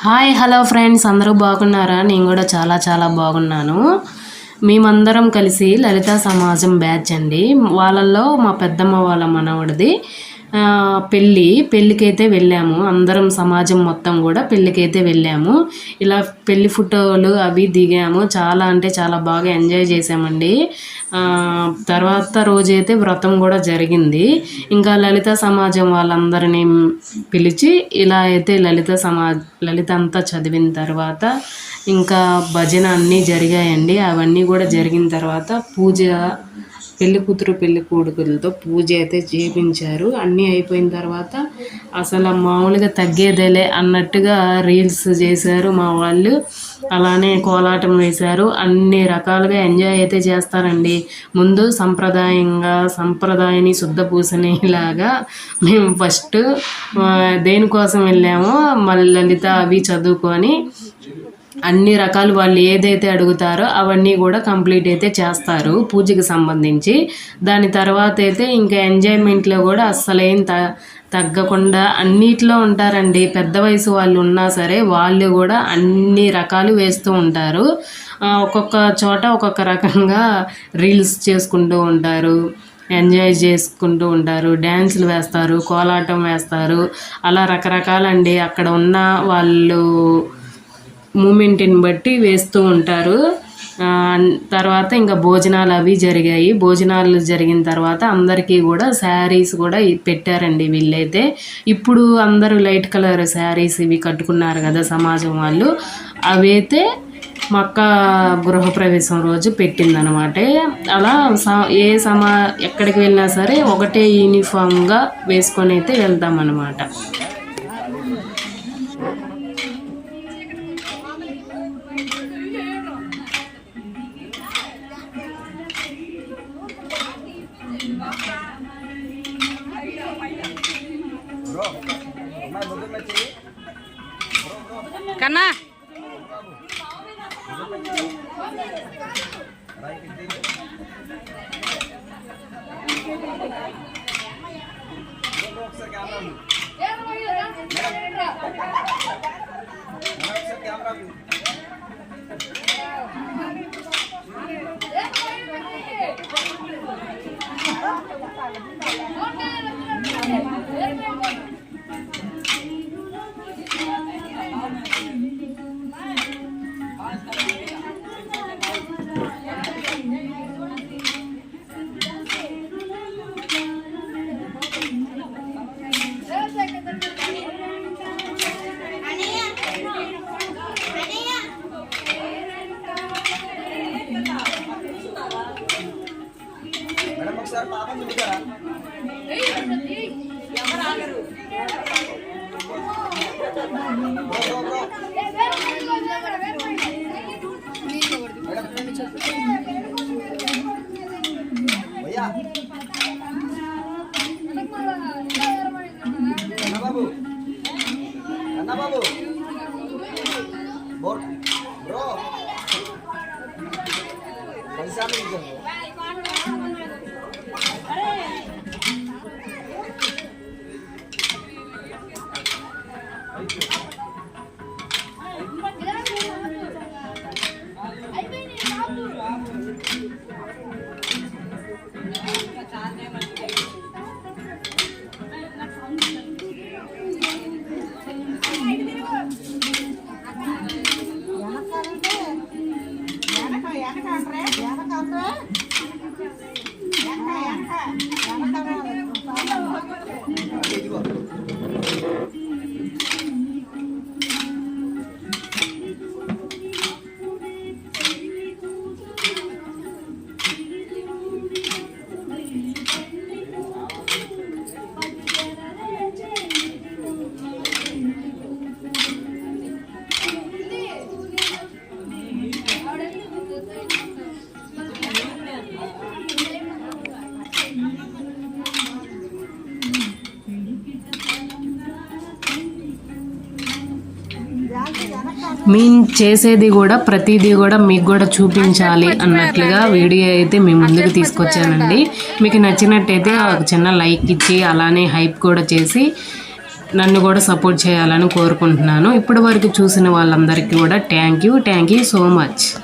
Hi hello friends, అందరూ బాగున్నారా? నేను కూడా చాలా చాలా బాగున్నాను. మేమందరం కలిసి లలితా సమాజం బ్యాచ్ అండి. వాళ్ళల్లో మా పెద్దమ్మ వాళ్ళ మనవడిది పెళ్ళికైతే వెళ్ళాము. అందరం సమాజం మొత్తం కూడా పెళ్ళికైతే వెళ్ళాము. ఇలా పెళ్ళి ఫోటోలు అవి దిగాము. చాలా అంటే చాలా బాగా ఎంజాయ్ చేసామండి. తర్వాత రోజైతే వ్రతం కూడా జరిగింది. ఇంకా లలిత సమాజం వాళ్ళందరినీ పిలిచి ఇలా అయితే లలిత అంతా చదివిన తర్వాత ఇంకా భజన అన్నీ జరిగాయండి. అవన్నీ కూడా జరిగిన తర్వాత పూజ, పెళ్లి కూతురు పెళ్లి కొడుకులతో పూజ అయితే చేయించారు. అన్నీ అయిపోయిన తర్వాత అసలు మామూలుగా తగ్గేదేలే అన్నట్టుగా రీల్స్ చేశారు మా వాళ్ళు. అలానే కోలాటం వేశారు. అన్ని రకాలుగా ఎంజాయ్ అయితే చేస్తారండి. ముందు సంప్రదాయాన్ని శుద్ధ పూసనేలాగా మేము ఫస్ట్ దేనికోసం వెళ్ళామో మళ్ళీ లలిత అవి చదువుకొని అన్ని రకాలు వాళ్ళు ఏదైతే అడుగుతారో అవన్నీ కూడా కంప్లీట్ అయితే చేస్తారు పూజకి సంబంధించి. దాని తర్వాత అయితే ఇంకా ఎంజాయ్మెంట్లో కూడా అస్సలేం తగ్గకుండా అన్నిట్లో ఉంటారండి. పెద్ద వయసు వాళ్ళు ఉన్నా సరే వాళ్ళు కూడా అన్ని రకాలు వేస్తూ ఉంటారు. ఒక్కొక్క చోట ఒక్కొక్క రకంగా రీల్స్ చేసుకుంటూ ఉంటారు, ఎంజాయ్ చేసుకుంటూ ఉంటారు, డ్యాన్సులు వేస్తారు, కోలాటం వేస్తారు. అలా రకరకాలండి. అక్కడ ఉన్న వాళ్ళు మూమెంట్ని బట్టి వేస్తూ ఉంటారు. తర్వాత ఇంకా భోజనాలు అవి జరిగాయి. భోజనాలు జరిగిన తర్వాత అందరికీ కూడా శారీస్ కూడా పెట్టారండి వీళ్ళైతే. ఇప్పుడు అందరూ లైట్ కలర్ శారీస్ ఇవి కట్టుకున్నారు కదా సమాజం వాళ్ళు. అవైతే మా అక్క గృహప్రవేశం రోజు పెట్టిందనమాట. అలా ఎక్కడికి వెళ్ళినా సరే ఒకటే యూనిఫామ్గా వేసుకొని అయితే వెళ్తామన్నమాట. కన్నా బాబు బ్రో మేము చేసేది కూడా ప్రతిదీ కూడా మీకు కూడా చూపించాలి అన్నట్లుగా వీడియో అయితే మీ ముందుకు తీసుకొచ్చానండి. మీకు నచ్చినట్టయితే ఒక చిన్న లైక్ ఇచ్చి అలానే హైప్ కూడా చేసి నన్ను కూడా సపోర్ట్ చేయాలని కోరుకుంటున్నాను. ఇప్పటి వరకు చూసిన వాళ్ళందరికీ కూడా థ్యాంక్ యూ సో మచ్.